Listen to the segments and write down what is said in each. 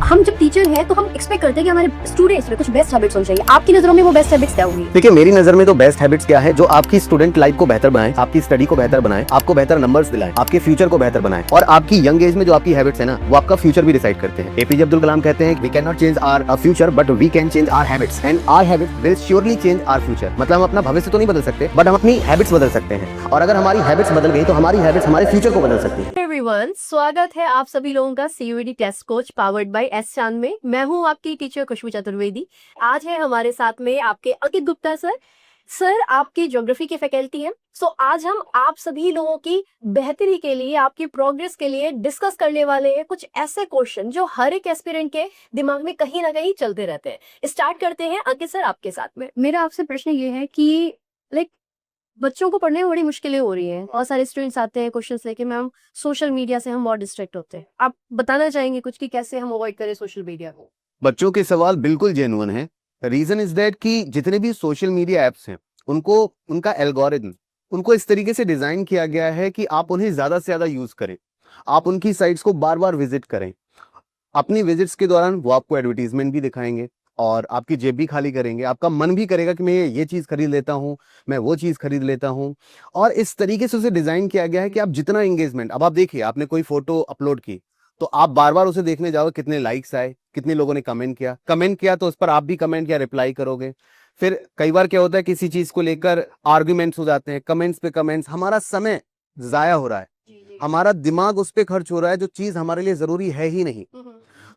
हम जब टीचर हैं तो हम एक्सपेक्ट करते हैं कि हमारे स्टूडेंट्स में कुछ बेस्ट हैबिट्स होनी चाहिए। आपकी नजरों में वो बेस्ट हैबिट्स क्या होंगी? देखिए, मेरी नजर में तो बेस्ट हैबिट्स क्या है, जो आपकी स्टूडेंट लाइफ को बेहतर बनाए, आपकी स्टडी को बेहतर बनाए, आपको बेहतर नंबर्स दिलाए, आपके फ्यूचर को बेहतर बनाए। और आपकी यंग एज में जो आपकी हैबिट्स है ना, वो आपका फ्यूचर भी डिसाइड करते हैं। एपीजे अब्दुल कलाम कहते हैं, we can not change our future but we can change our habits and our habits will surely change our future. मतलब हम अपना भविष्य तो नहीं बदल सकते, बट हम अपनी हैबिट्स बदल सकते हैं। और अगर हमारी हैबिट्स बदल गई तो हमारी हैबिट्स हमारे फ्यूचर को बदल सकती है। एवरीवन, स्वागत है आप सभी लोगों का CUET test coach powered by S Chand में। मैं हूं आपकी टीचर खुशबू चतुर्वेदी। आज है हमारे साथ में आपके अंकित गुप्ता सर। सर आपकी ज्योग्राफी के फैकल्टी हैं। सो आज हम आप सभी लोगों की बेहतरी के लिए, आपकी प्रोग्रेस के लिए डिस्कस करने वाले हैं कुछ ऐसे क्वेश्चन जो हर एक एस्पिरेंट के दिमाग में कहीं ना कहीं चलते रहते हैं। स्टार्ट करते हैं अंकित सर आपके साथ में। मेरा आपसे प्रश्न ये है कि लाइक बच्चों को पढ़ने में बड़ी मुश्किलें हो रही हैं। बहुत सारे स्टूडेंट्स आते हैं क्वेश्चंस लेके, मैम सोशल मीडिया से हम बहुत डिस्ट्रैक्ट होते हैं। आप बताना चाहेंगे कुछ कि कैसे हम अवॉइड करें सोशल मीडिया को? बच्चों के सवाल बिल्कुल जेन्युइन है। रीजन इज दैट कि जितने भी सोशल मीडिया एप्स हैं, उनको उनका एल्गोरिथम उनको इस तरीके से डिजाइन किया गया है कि आप उन्हें ज्यादा से ज्यादा यूज करें, आप उनकी साइट्स को बार बार विजिट करें। अपनी विजिट्स के दौरान वो आपको एडवर्टीजमेंट भी दिखाएंगे और आपकी जेब भी खाली करेंगे। आपका मन भी करेगा कि मैं ये चीज खरीद लेता हूँ, मैं वो चीज खरीद लेता हूँ। और इस तरीके से उसे डिजाइन किया गया है कि आप जितना एंगेजमेंट, अब आप देखिए, आपने कोई फोटो अपलोड की तो आप बार बार उसे देखने जाओगे, कितने लाइक्स आए, कितने लोगों ने कमेंट किया तो उस पर आप भी कमेंट या रिप्लाई करोगे। फिर कई बार क्या होता है, किसी चीज को लेकर आर्ग्यूमेंट्स हो जाते हैं, कमेंट्स पे कमेंट्स, हमारा समय जाया हो रहा है, हमारा दिमाग उस पर खर्च हो रहा है जो चीज हमारे लिए जरूरी है ही नहीं।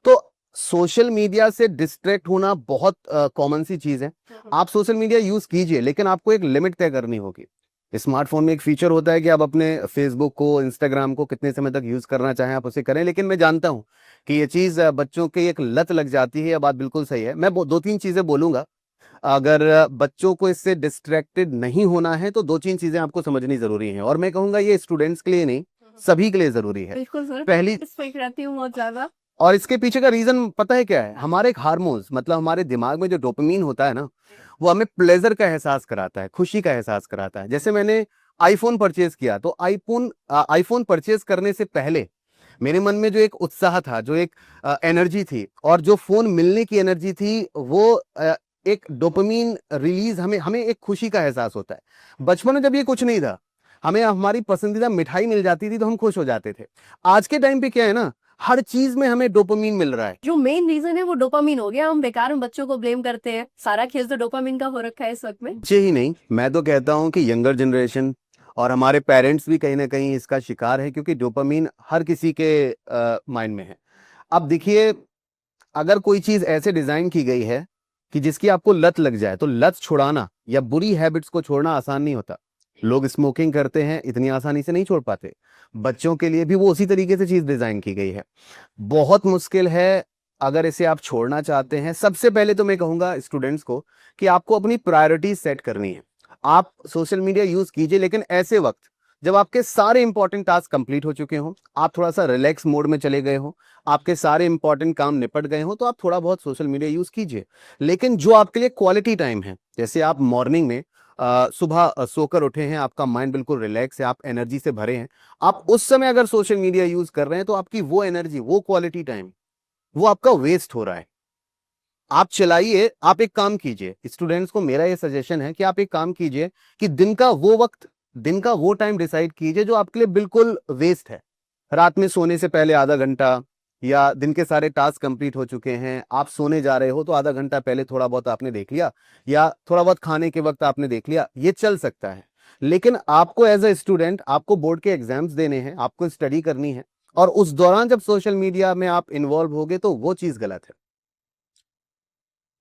तो सोशल मीडिया से डिस्ट्रैक्ट होना बहुत कॉमन सी चीज है। आप सोशल मीडिया यूज कीजिए, लेकिन आपको एक लिमिट तय करनी होगी। स्मार्टफोन में एक फीचर होता है कि आप अपने फेसबुक को, इंस्टाग्राम को कितने समय तक यूज करना चाहें आप उसे करें, लेकिन मैं जानता हूं कि ये चीज बच्चों की एक लत लग जाती है। यह बात बिल्कुल सही है। मैं दो तीन चीजें बोलूंगा। अगर बच्चों को इससे डिस्ट्रैक्टेड नहीं होना है तो दो तीन चीजें आपको समझनी जरूरी है, और मैं कहूंगा ये स्टूडेंट्स के लिए नहीं, सभी के लिए जरूरी है। बिल्कुल सर, पहली रहती हूँ बहुत ज्यादा। और इसके पीछे का रीजन पता है क्या है? हमारे एक हार्मोन्स, मतलब हमारे दिमाग में जो डोपामीन होता है ना, वो हमें प्लेजर का एहसास कराता है, खुशी का एहसास कराता है। जैसे मैंने आईफोन परचेज किया तो आईफोन परचेज करने से पहले मेरे मन में जो एक उत्साह था, जो एक एनर्जी थी, और जो फोन मिलने की एनर्जी थी, वो एक डोपामीन रिलीज, हमें हमें एक खुशी का एहसास होता है। बचपन में जब ये कुछ नहीं था, हमें हमारी पसंदीदा मिठाई मिल जाती थी तो हम खुश हो जाते थे। आज के टाइम पे क्या है ना, हर चीज में हमें डोपामीन मिल रहा है। जो मेन रीजन है वो डोपामिन हो गया। हम बेकार में बच्चों को ब्लेम करते हैं। सारा खेल तो डोपामिन का हो रखा है इस वक्त में। बच्चे ही नहीं, मैं तो कहता हूं कि यंगर जनरेशन और हमारे पेरेंट्स भी कहीं ना कहीं इसका शिकार है, क्योंकि डोपामीन हर किसी के माइंड में है। अब देखिए, अगर कोई चीज ऐसे डिजाइन की गई है कि जिसकी आपको लत लग जाए, तो लत छुड़ाना या बुरी हैबिट्स को छोड़ना आसान नहीं होता। लोग स्मोकिंग करते हैं, इतनी आसानी से नहीं छोड़ पाते। बच्चों के लिए भी वो उसी तरीके से चीज डिजाइन की गई है, बहुत मुश्किल है। अगर इसे आप छोड़ना चाहते हैं, सबसे पहले तो मैं कहूंगा स्टूडेंट्स को कि आपको अपनी प्रायोरिटी सेट करनी है। आप सोशल मीडिया यूज कीजिए, लेकिन ऐसे वक्त जब आपके सारे इंपॉर्टेंट टास्क कंप्लीट हो चुके हों, आप थोड़ा सा रिलैक्स मोड में चले गए हो, आपके सारे इंपॉर्टेंट काम निपट गए हो, तो आप थोड़ा बहुत सोशल मीडिया यूज कीजिए। लेकिन जो आपके लिए क्वालिटी टाइम है, जैसे आप मॉर्निंग में सुबह सोकर उठे हैं, आपका माइंड बिल्कुल रिलैक्स है, आप एनर्जी से भरे हैं, आप उस समय अगर सोशल मीडिया यूज कर रहे हैं तो आपकी वो एनर्जी, वो क्वालिटी टाइम, वो आपका वेस्ट हो रहा है। आप चलाइए, आप एक काम कीजिए। स्टूडेंट्स को मेरा ये सजेशन है कि आप एक काम कीजिए कि दिन का वो वक्त, दिन का वो टाइम डिसाइड कीजिए जो आपके लिए बिल्कुल वेस्ट है। रात में सोने से पहले आधा घंटा, या दिन के सारे टास्क कंप्लीट हो चुके हैं, आप सोने जा रहे हो तो आधा घंटा पहले थोड़ा बहुत आपने देख लिया, या थोड़ा बहुत खाने के वक्त आपने देख लिया, ये चल सकता है। लेकिन आपको एज अ स्टूडेंट, आपको बोर्ड के एग्जाम्स देने हैं, आपको स्टडी करनी है, और उस दौरान जब सोशल मीडिया में आप इन्वॉल्व होगे तो वो चीज गलत है।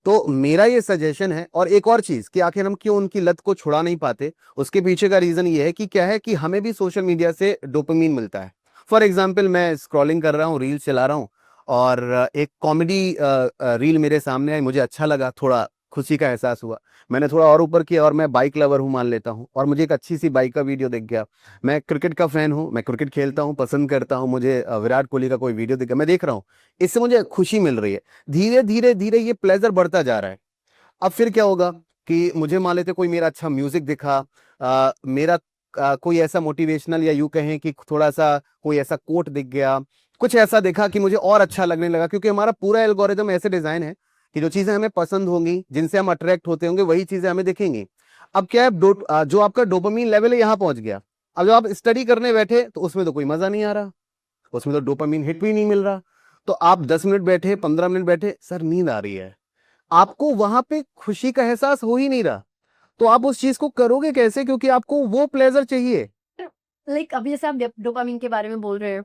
तो मेरा ये सजेशन है। और एक और चीज कि आखिर हम क्यों उनकी लत को छुड़ा नहीं पाते, उसके पीछे का रीजन ये है कि क्या है कि हमें भी सोशल मीडिया से डोपामीन मिलता है। फॉर एग्जाम्पल, मैं स्क्रॉलिंग कर रहा हूँ, रील चला रहा हूँ, और एक कॉमेडी रील मेरे सामने आई, मुझे अच्छा लगा, थोड़ा खुशी का एहसास हुआ, मैंने थोड़ा और ऊपर किया, और मैं बाइक लवर हूँ मान लेता हूँ, और मुझे एक अच्छी सी बाइक का वीडियो दिख गया। मैं क्रिकेट का फैन हूँ, मैं क्रिकेट खेलता हूँ, पसंद करता हूँ, मुझे विराट कोहली का कोई वीडियो दिख गया, मैं देख रहा हूँ, इससे मुझे खुशी मिल रही है। धीरे धीरे धीरे ये प्लेजर बढ़ता जा रहा है। अब फिर क्या होगा कि मुझे मान लेते कोई मेरा अच्छा म्यूजिक दिखा, मेरा कोई ऐसा मोटिवेशनल, या यूं कहें कि थोड़ा सा कोई ऐसा कोट दिख गया, कुछ ऐसा देखा कि मुझे और अच्छा लगने लगा, क्योंकि हमारा पूरा एल्गोरिदम ऐसे डिजाइन है कि जो चीजें हमें पसंद होंगी, जिनसे हम अट्रैक्ट होते होंगे, वही चीजें हमें दिखेंगी। अब क्या है, जो आपका डोपामीन लेवल है यहाँ पहुंच गया। अब जब आप स्टडी करने बैठे तो उसमें तो कोई मजा नहीं आ रहा, उसमें तो डोपामीन हिट भी नहीं मिल रहा। तो आप 10 मिनट बैठे, 15 मिनट बैठे, सर नींद आ रही है, आपको वहां पे खुशी का एहसास हो ही नहीं रहा। तो आप उस चीज को करोगे कैसे, क्योंकि आपको वो प्लेजर चाहिए। लाइक अभी जैसे आप डोपामिन के बारे में बोल रहे हो,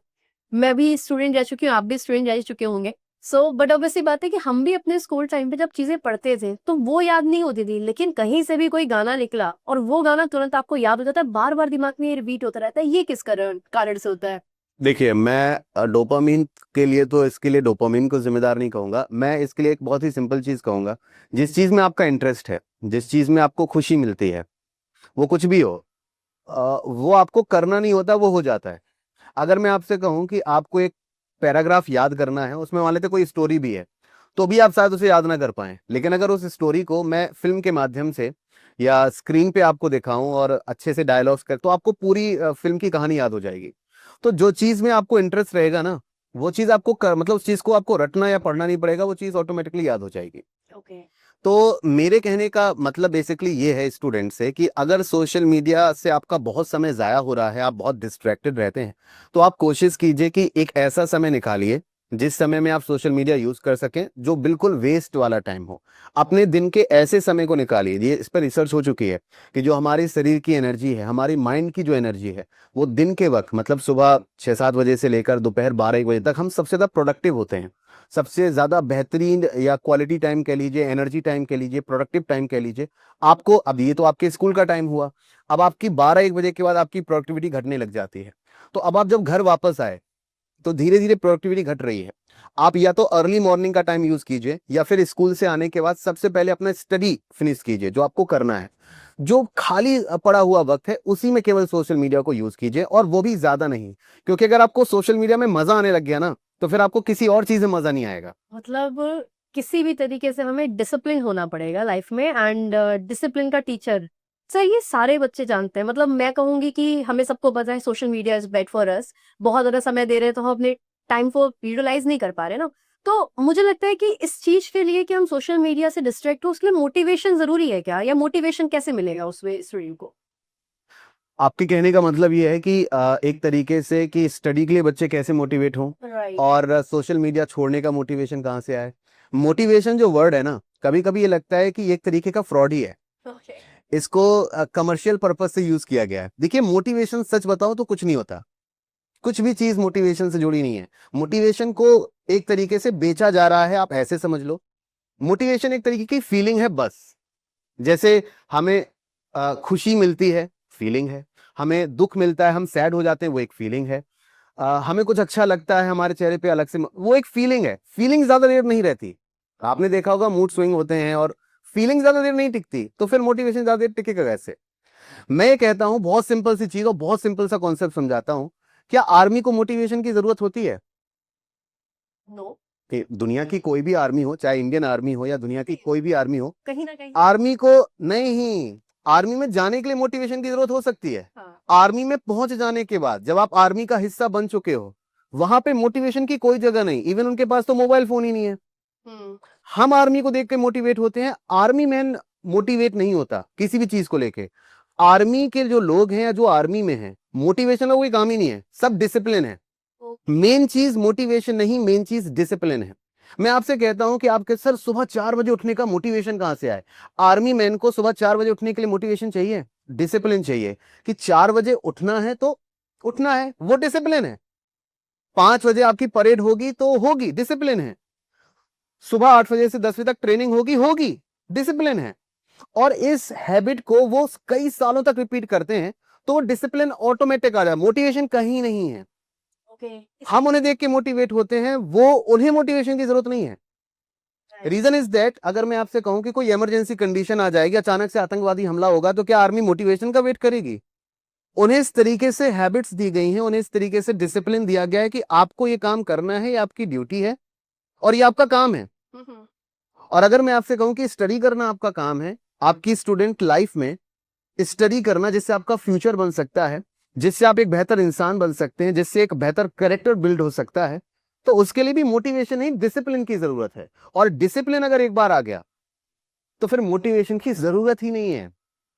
मैं भी स्टूडेंट रह चुकी हूँ, आप भी स्टूडेंट रह चुके होंगे। सो बट ऑब्वियसली बात है कि हम भी अपने स्कूल टाइम पे जब चीजें पढ़ते थे तो वो याद नहीं होती थी, लेकिन कहीं से भी कोई गाना निकला और वो गाना तुरंत आपको याद हो जाता है, बार बार दिमाग में ये रिपीट होता रहता है। ये किस कारण से होता है? देखिए, मैं डोपामीन के लिए तो इसके लिए डोपामीन को जिम्मेदार नहीं कहूंगा, मैं इसके लिए एक बहुत ही सिंपल चीज कहूंगा। जिस चीज में आपका इंटरेस्ट है, जिस चीज में आपको खुशी मिलती है, वो कुछ भी हो, वो आपको करना नहीं होता, वो हो जाता है। अगर मैं आपसे कहूं कि आपको एक पैराग्राफ याद करना है, उसमें मान लेते कोई स्टोरी भी है, तो भी आप शायद उसे याद ना कर पाए, लेकिन अगर उस स्टोरी को मैं फिल्म के माध्यम से या स्क्रीन पे आपको दिखाऊं और अच्छे से डायलॉग्स कर, तो आपको पूरी फिल्म की कहानी याद हो जाएगी। तो जो चीज में आपको इंटरेस्ट रहेगा ना, वो चीज आपको मतलब उस चीज को आपको रटना या पढ़ना नहीं पड़ेगा, वो चीज ऑटोमेटिकली याद हो जाएगी। ओके। तो मेरे कहने का मतलब बेसिकली ये है स्टूडेंट से, कि अगर सोशल मीडिया से आपका बहुत समय जाया हो रहा है, आप बहुत डिस्ट्रैक्टेड रहते हैं, तो आप कोशिश कीजिए कि एक ऐसा समय निकालिए जिस समय में आप सोशल मीडिया यूज कर सकें, जो बिल्कुल वेस्ट वाला टाइम हो। अपने दिन के ऐसे समय को निकालिए, ये इस पर रिसर्च हो चुकी है कि जो हमारे शरीर की एनर्जी है, हमारी माइंड की जो एनर्जी है, वो दिन के वक्त, मतलब सुबह 6-7 बजे से लेकर दोपहर 12-1 बजे तक हम सबसे ज्यादा प्रोडक्टिव होते हैं। सबसे ज्यादा बेहतरीन या क्वालिटी टाइम कह लीजिए, एनर्जी टाइम कह लीजिए, प्रोडक्टिव टाइम कह लीजिए आपको। अब ये तो आपके स्कूल का टाइम हुआ, अब आपकी 12-1 बजे के बाद आपकी प्रोडक्टिविटी घटने लग जाती है। तो अब आप जब घर वापस आए तो धीरे धीरे प्रोडक्टिविटी घट रही है। आप या तो अर्ली मॉर्निंग का टाइम यूज कीजिए, या फिर स्कूल से आने के बाद सबसे पहले अपना स्टडी फिनिश कीजिए, जो आपको करना है। जो खाली पड़ा हुआ वक्त है, उसी में केवल सोशल मीडिया को यूज कीजिए, और वो भी ज्यादा नहीं, क्योंकि अगर आपको सोशल मीडिया में मजा आने लग गया ना, तो फिर आपको किसी और चीज में मजा नहीं आएगा। मतलब किसी भी तरीके से हमें डिसिप्लिन होना पड़ेगा लाइफ में, एंड डिसिप्लिन का टीचर सर ये सारे बच्चे जानते हैं। मतलब मैं कहूंगी कि हमें सबको पता है social media is bad for us, बहुत ज्यादा समय दे रहे हैं तो हम अपने टाइम को यूटिलाइज नहीं कर पा रहे ना। तो मुझे लगता है कि इस चीज के लिए कि हम सोशल मीडिया से डिस्ट्रैक्ट हो, उसके लिए मोटिवेशन जरूरी है क्या, या मोटिवेशन कैसे मिलेगा उसमें स्टूडेंट को? आपके कहने का मतलब ये है कि एक तरीके से कि स्टडी के लिए बच्चे कैसे मोटिवेट हों, राइट। और सोशल मीडिया छोड़ने का मोटिवेशन कहाँ से आए। मोटिवेशन जो वर्ड है ना, कभी कभी ये लगता है कि ये एक तरीके का फ्रॉड ही है। ओके। इसको कमर्शियल पर्पस से यूज किया गया है। देखिए, मोटिवेशन सच बताओ तो कुछ नहीं होता, कुछ भी चीज मोटिवेशन से जुड़ी नहीं है। मोटिवेशन को एक तरीके से बेचा जा रहा है, आप ऐसे समझ लो। मोटिवेशन एक तरीके की फीलिंग है बस। जैसे हमें खुशी मिलती है, फीलिंग है। हमें दुख मिलता है, हम सैड हो जाते हैं, वो एक फीलिंग है। हमें कुछ अच्छा लगता है, हमारे चेहरे पे अलग से, वो एक फीलिंग है। फीलिंग ज्यादा देर नहीं रहती। आपने देखा होगा मूड स्विंग होते हैं, और फीलिंग ज्यादा देर नहीं टिकती, तो फिर मोटिवेशन ज्यादा देर टिकेगा कैसे। मैं ये कहता हूं, बहुत सिंपल सी चीज और बहुत सिंपल सा कॉन्सेप्ट समझाता हूं। क्या आर्मी को मोटिवेशन की जरूरत होती है? नो। कि दुनिया की कोई भी आर्मी हो, चाहे इंडियन आर्मी हो या दुनिया की कोई भी आर्मी हो, कहीं ना कहीं। आर्मी को नहीं, आर्मी में जाने के लिए मोटिवेशन की जरूरत हो सकती है। हाँ। आर्मी में पहुंच जाने के बाद, जब आप आर्मी का हिस्सा बन चुके हो, वहां पे मोटिवेशन की कोई जगह नहीं। इवन उनके पास तो मोबाइल फोन ही नहीं है। हम्म। हम आर्मी को देख के मोटिवेट होते हैं, आर्मी मैन मोटिवेट नहीं होता किसी भी चीज को लेके। आर्मी के जो लोग हैं या जो आर्मी में हैं, मोटिवेशन का कोई काम ही नहीं है, सब डिसिप्लिन है। मेन चीज मोटिवेशन नहीं, मेन चीज डिसिप्लिन है। मैं आपसे कहता हूं कि आपके सर सुबह 4 बजे उठने का मोटिवेशन कहां से आए? आर्मी मैन को सुबह 4 बजे उठने के लिए मोटिवेशन चाहिए, डिसिप्लिन चाहिए। कि 4 बजे उठना है तो उठना है, वो डिसिप्लिन है। 5 बजे आपकी परेड होगी तो होगी, डिसिप्लिन है। सुबह 8 बजे से 10 बजे तक ट्रेनिंग होगी, होगी, डिसिप्लिन है। और इस हैबिट को वो कई सालों तक रिपीट करते हैं, तो वो डिसिप्लिन ऑटोमेटिक आ जाए, मोटिवेशन कहीं नहीं है। ओके। हम उन्हें देख के मोटिवेट होते हैं, वो उन्हें मोटिवेशन की जरूरत नहीं है। रीजन इज दैट, अगर मैं आपसे कहूं कि कोई इमरजेंसी कंडीशन आ जाएगी, अचानक से आतंकवादी हमला होगा, तो क्या आर्मी मोटिवेशन का वेट करेगी? उन्हें इस तरीके से हैबिट्स दी गई हैं, उन्हें इस तरीके से डिसिप्लिन दिया गया है कि आपको ये काम करना है, ये आपकी ड्यूटी है और ये आपका काम है। और अगर मैं आपसे कहूं कि स्टडी करना आपका काम है, आपकी स्टूडेंट लाइफ में स्टडी करना, जिससे आपका फ्यूचर बन सकता है, जिससे आप एक बेहतर इंसान बन सकते हैं, जिससे एक बेहतर कैरेक्टर बिल्ड हो सकता है, तो उसके लिए भी मोटिवेशन नहीं, डिसिप्लिन की जरूरत है। और डिसिप्लिन अगर एक बार आ गया तो फिर मोटिवेशन की जरूरत ही नहीं है।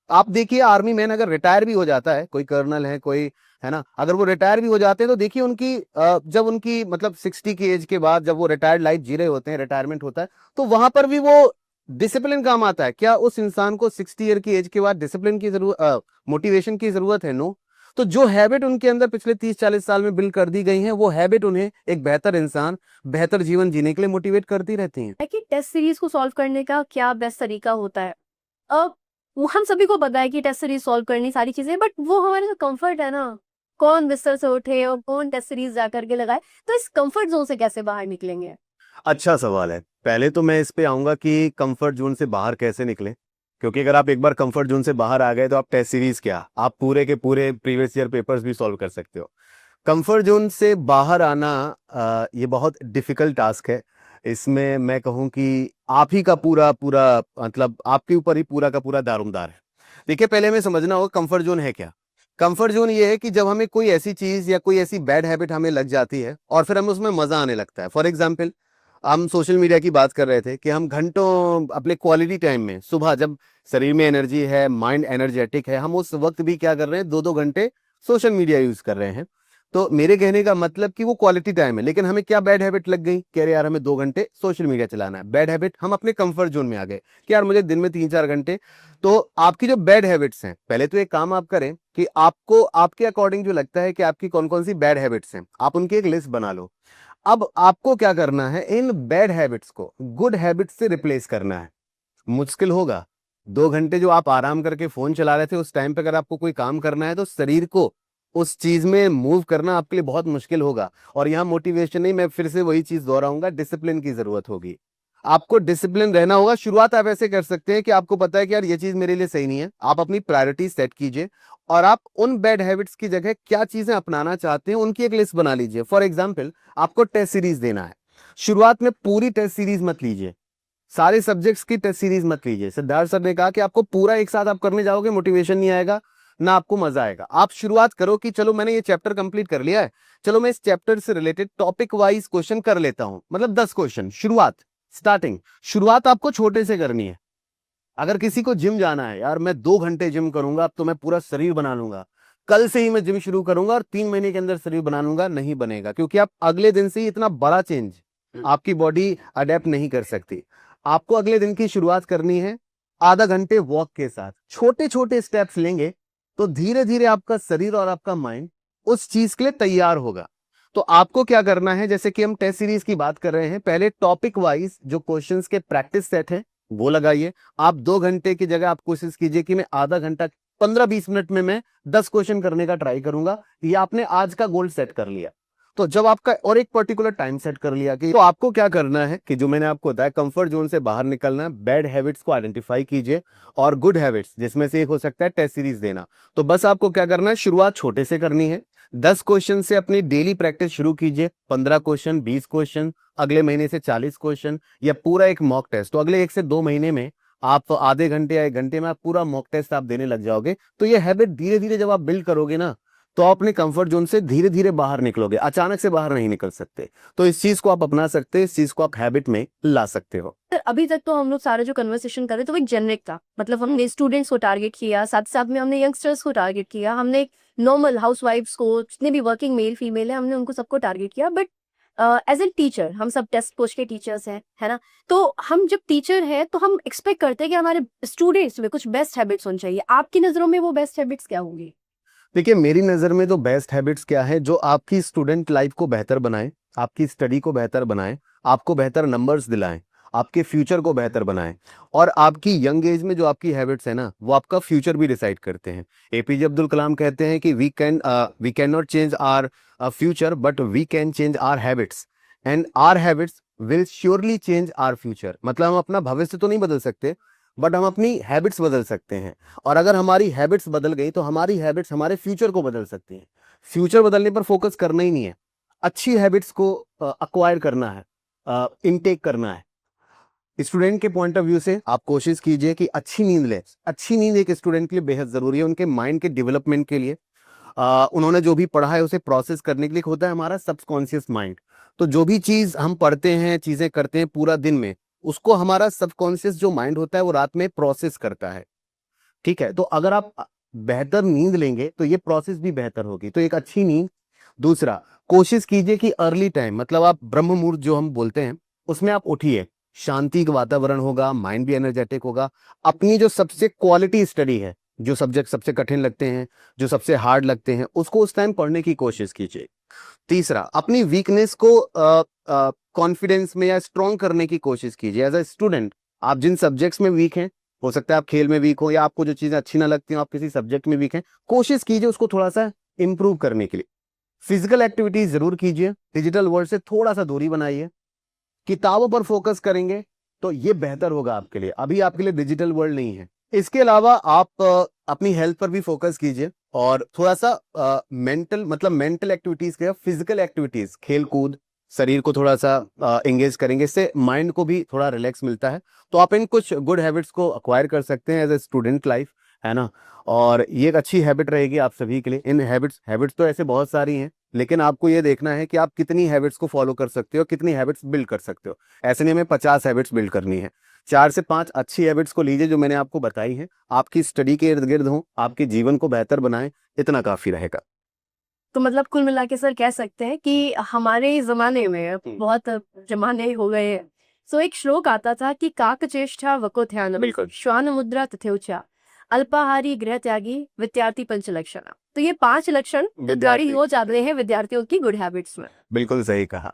आप देखिए आर्मी मैन अगर रिटायर भी हो जाता है, कोई कर्नल है कोई, है ना, अगर वो रिटायर भी हो जाते हैं तो देखिए उनकी जब उनकी मतलब 60 की एज के बाद जब वो रिटायर्ड लाइफ जी रहे होते हैं, रिटायरमेंट होता है, तो वहां पर भी वो डिसिप्लिन काम आता है। क्या उस इंसान को 60 ईयर की एज के बाद डिसिप्लिन की जरूरत, मोटिवेशन की जरूरत है? नो। तो जो हैबिट उनके अंदर पिछले 30-40 साल में बिल्ड कर दी गई है, वो हैबिट उन्हें एक बेहतर इंसान, बेहतर जीवन जीने के लिए मोटिवेट करती रहती है। है कि टेस्ट सीरीज को सॉल्व करने का क्या बेस्ट तरीका होता है। अब वो हम सभी को पता है कि टेस्ट सीरीज सॉल्व करनी सारी चीजें, बट वो हमारे जो कंफर्ट है ना, कौन बिस्तर से उठे और कौन टेस्ट सीरीज जा करके लगाए, तो इस कंफर्ट जोन से कैसे बाहर निकलेंगे। अच्छा सवाल है। पहले तो मैं इस पे आऊंगा कि कंफर्ट जोन से बाहर कैसे निकले, क्योंकि अगर आप एक बार कंफर्ट जोन से बाहर आ गए तो आप टेस्ट सीरीज क्या, आप पूरे के पूरे प्रीवियस ईयर पेपर्स भी सॉल्व कर सकते हो। कंफर्ट जोन से बाहर आना ये बहुत डिफिकल्ट टास्क है। इसमें मैं कहूँ कि आप ही का पूरा पूरा मतलब आपके ऊपर ही पूरा का पूरा दारोमदार है। देखिए पहले हमें समझना होगा कंफर्ट जोन है क्या। कंफर्ट जोन ये है कि जब हमें कोई ऐसी चीज या कोई ऐसी बैड हैबिट हमें लग जाती है और फिर हमें उसमें मजा आने लगता है। फॉर एग्जाम्पल, हम सोशल मीडिया की बात कर रहे थे कि हम घंटों अपने क्वालिटी टाइम में, सुबह जब शरीर में एनर्जी है, माइंड एनर्जेटिक है, हम उस वक्त भी क्या कर रहे हैं, 2-2 घंटे सोशल मीडिया यूज कर रहे हैं। तो मेरे कहने का मतलब कि वो क्वालिटी टाइम है, लेकिन हमें क्या बैड हैबिट लग गई कि अरे यार हमें 2 घंटे सोशल मीडिया चलाना है। बैड हैबिट, हम अपने कंफर्ट जोन में आ गए कि यार मुझे दिन में 3-4 घंटे। तो आपकी जो बैड हैबिट्स हैं, पहले तो एक काम आप करें कि आपको आपके अकॉर्डिंग जो लगता है कि आपकी कौन कौन सी बैड हैबिट्स हैं, आप उनकी एक लिस्ट बना लो। अब आपको क्या करना है, इन बैड हैबिट्स को गुड हैबिट्स से रिप्लेस करना है। मुश्किल होगा। 2 घंटे जो आप आराम करके फोन चला रहे थे, उस टाइम पे अगर आपको कोई काम करना है तो शरीर को उस चीज में मूव करना आपके लिए बहुत मुश्किल होगा। और यहाँ मोटिवेशन नहीं, मैं फिर से वही चीज दोहराऊंगा, डिसिप्लिन की जरूरत होगी। आपको डिसिप्लिन रहना होगा। शुरुआत आप ऐसे कर सकते हैं कि आपको पता है कि यार ये चीज मेरे लिए सही नहीं है, आप अपनी प्रायोरिटी सेट कीजिए और आप उन बैड हैबिट्स की जगह क्या चीजें अपनाना चाहते हैं उनकी एक लिस्ट बना लीजिए। फॉर एग्जाम्पल, आपको टेस्ट सीरीज देना है। शुरुआत में पूरी टेस्ट सीरीज मत लीजिए, सारे सब्जेक्ट्स की टेस्ट सीरीज मत लीजिए। सिद्धार्थ सर ने कहा कि आपको पूरा एक साथ आप करने जाओगे, मोटिवेशन नहीं आएगा, ना आपको मजा आएगा। आप शुरुआत करो कि चलो मैंने ये चैप्टर कंप्लीट कर लिया है, चलो मैं इस चैप्टर से रिलेटेड टॉपिक वाइज क्वेश्चन कर लेता हूं, मतलब 10 क्वेश्चन। शुरुआत, स्टार्टिंग, शुरुआत आपको छोटे से करनी है। अगर किसी को जिम जाना है, यार मैं 2 घंटे जिम करूंगा, अब तो मैं पूरा शरीर बना लूंगा, कल से ही मैं जिम शुरू करूंगा और 3 महीने के अंदर शरीर बना लूंगा, नहीं बनेगा। क्योंकि आप अगले दिन से ही इतना बड़ा चेंज आपकी बॉडी अडेप्ट नहीं कर सकती। आपको अगले दिन की शुरुआत करनी है आधा घंटे वॉक के साथ। छोटे छोटे स्टेप्स लेंगे तो धीरे धीरे आपका शरीर और आपका माइंड उस चीज के लिए तैयार होगा। तो आपको क्या करना है, जैसे कि हम टेस्ट सीरीज की बात कर रहे हैं, पहले टॉपिक वाइज जो क्वेश्चंस के प्रैक्टिस सेट है वो लगाइए। आप 2 घंटे की जगह आप कोशिश कीजिए कि मैं आधा घंटा, 15-20 मिनट में मैं 10 क्वेश्चन करने का ट्राई करूंगा। ये आपने आज का गोल सेट कर लिया। तो जब आपका और एक पर्टिकुलर टाइम सेट कर लिया कि, तो आपको क्या करना है कि जो मैंने आपको बताया, कंफर्ट जोन से बाहर निकलना है, बैड हैबिट्स को आइडेंटिफाई कीजिए और गुड हैबिट्स, जिसमें से एक हो सकता है टेस्ट सीरीज देना। तो बस आपको क्या करना है, शुरुआत छोटे से करनी है। 10 क्वेश्चन से अपनी डेली प्रैक्टिस शुरू कीजिए। 15 क्वेश्चन, 20 क्वेश्चन, अगले महीने से 40 क्वेश्चन, या पूरा एक मॉक टेस्ट। तो अगले 1 से 2 महीने में आप आधे घंटे या 1 घंटे में आप पूरा मॉक टेस्ट आप देने लग जाओगे। तो ये हैबिट धीरे धीरे जब आप बिल्ड करोगे ना, तो आप अपने कंफर्ट जोन से धीरे धीरे बाहर निकलोगे, अचानक से बाहर नहीं निकल सकते। तो इस चीज को आप अपना सकते हैं, इस चीज को आप हैबिट में ला सकते हो। सर अभी तक तो हम लोग सारा जो कन्वर्सेशन कर रहे थे तो वो एक जेनरिक था, मतलब हमने स्टूडेंट्स को टारगेट किया, साथ साथ में हमने यंगस्टर्स को टारगेट किया, हमने नॉर्मल हाउसवाइफ्स को, जितने भी वर्किंग मेल फीमेल है, हमने उनको सबको टारगेट किया। बट एज ए टीचर, हम सब टेस्ट कोच के टीचर्स हैं, है ना, तो हम जब टीचर हैं तो हम एक्सपेक्ट करते हैं कि हमारे स्टूडेंट्स में कुछ बेस्ट हैबिट्स होनी चाहिए। आपकी नजरों में वो बेस्ट हैबिट्स क्या होंगी। देखिए मेरी नज़र में तो बेस्ट हैबिट्स क्या है, जो आपकी स्टूडेंट लाइफ को बेहतर बनाए, आपकी स्टडी को बेहतर बनाए, आपको बेहतर नंबर्स दिलाएं, आपके फ्यूचर को बेहतर बनाएं। और आपकी यंग एज में जो आपकी हैबिट्स है ना, वो आपका फ्यूचर भी डिसाइड करते हैं। एपीजे अब्दुल कलाम कहते हैं कि we can not change our future, but we can change our habits, and our habits will surely change our future. मतलब हम अपना भविष्य तो नहीं बदल सकते, बट हम अपनी हैबिट्स बदल सकते हैं। और अगर हमारी हैबिट्स बदल गई तो हमारी हैबिट्स हमारे फ्यूचर को बदल सकती हैं। फ्यूचर बदलने पर फोकस करना ही नहीं है, अच्छी हैबिट्स को अक्वायर करना है, इनटेक करना है। स्टूडेंट के पॉइंट ऑफ व्यू से आप कोशिश कीजिए कि अच्छी नींद ले। अच्छी नींद एक स्टूडेंट के लिए बेहद जरूरी है, उनके माइंड के डेवलपमेंट के लिए। उन्होंने जो भी पढ़ा है उसे प्रोसेस करने के लिए होता है हमारा सबकॉन्शियस माइंड। तो जो भी चीज हम पढ़ते हैं, चीजें करते हैं पूरा दिन में, उसको हमारा सबकॉन्शियस जो माइंड होता है वो रात में प्रोसेस करता है। ठीक है, तो अगर आप बेहतर नींद लेंगे तो ये प्रोसेस भी बेहतर होगी, तो एक अच्छी नींद। दूसरा, कोशिश कीजिए कि अर्ली टाइम, मतलब आप ब्रह्म मुहूर्त जो हम बोलते हैं उसमें आप उठिए, शांति का वातावरण होगा, माइंड भी एनर्जेटिक होगा। अपनी जो सबसे क्वालिटी स्टडी है, जो सब्जेक्ट सबसे कठिन लगते हैं, जो सबसे हार्ड लगते हैं, उसको उस टाइम पढ़ने की कोशिश कीजिए। तीसरा, अपनी वीकनेस को कॉन्फिडेंस में या स्ट्रॉन्ग करने की कोशिश कीजिए। एज अ स्टूडेंट, आप जिन सब्जेक्ट्स में वीक हैं, हो सकता है आप खेल में वीक हो, या आपको जो चीजें अच्छी ना लगती हो, आप किसी सब्जेक्ट में वीक हैं, कोशिश कीजिए उसको थोड़ा सा इंप्रूव करने के लिए। फिजिकल एक्टिविटीज जरूर कीजिए, डिजिटल वर्ल्ड से थोड़ा सा दूरी बनाइए, किताबों पर फोकस करेंगे तो ये बेहतर होगा आपके लिए। अभी आपके लिए डिजिटल वर्ल्ड नहीं है। इसके अलावा आप अपनी हेल्थ पर भी फोकस कीजिए, और थोड़ा सा मेंटल, मतलब मेंटल एक्टिविटीज के फिजिकल एक्टिविटीज, खेल कूद, शरीर को थोड़ा सा एंगेज करेंगे, इससे माइंड को भी थोड़ा रिलैक्स मिलता है। तो आप इन कुछ गुड हैबिट्स को अक्वायर कर सकते हैं एज ए स्टूडेंट लाइफ, है ना। और ये एक अच्छी हैबिट रहेगी आप सभी के लिए। इन हैबिट्स तो ऐसे बहुत सारी हैं, लेकिन आपको ये देखना है कि आप कितनी हैबिट्स को फॉलो कर सकते हो, कितनी हैबिट्स बिल्ड कर सकते हो। ऐसे नहीं हमें 50 हैबिट्स बिल्ड करनी है। 4 से 5 अच्छी हैबिट्स को लीजिए जो मैंने आपको बताई हैं, आपकी स्टडी के इर्द गिर्द हो, आपके जीवन को बेहतर बनाएं, इतना काफी रहेगा। तो मतलब कुल मिला के सर कह सकते हैं कि हमारे ज़माने में बहुत ज़माने हो गए हैं। सो एक श्लोक आता था कि काकचेष्टा वकोध्यानम बिल्कुल। श्वान मुद्रा तथेउचा अल्पाहारी गृह त्यागी विद्यार्थी पंच लक्षण। तो ये 5 लक्षण विद्यार्थी। हो जाते हैं विद्यार्थियों की गुड हैबिट्स में। बिल्कुल सही कहा।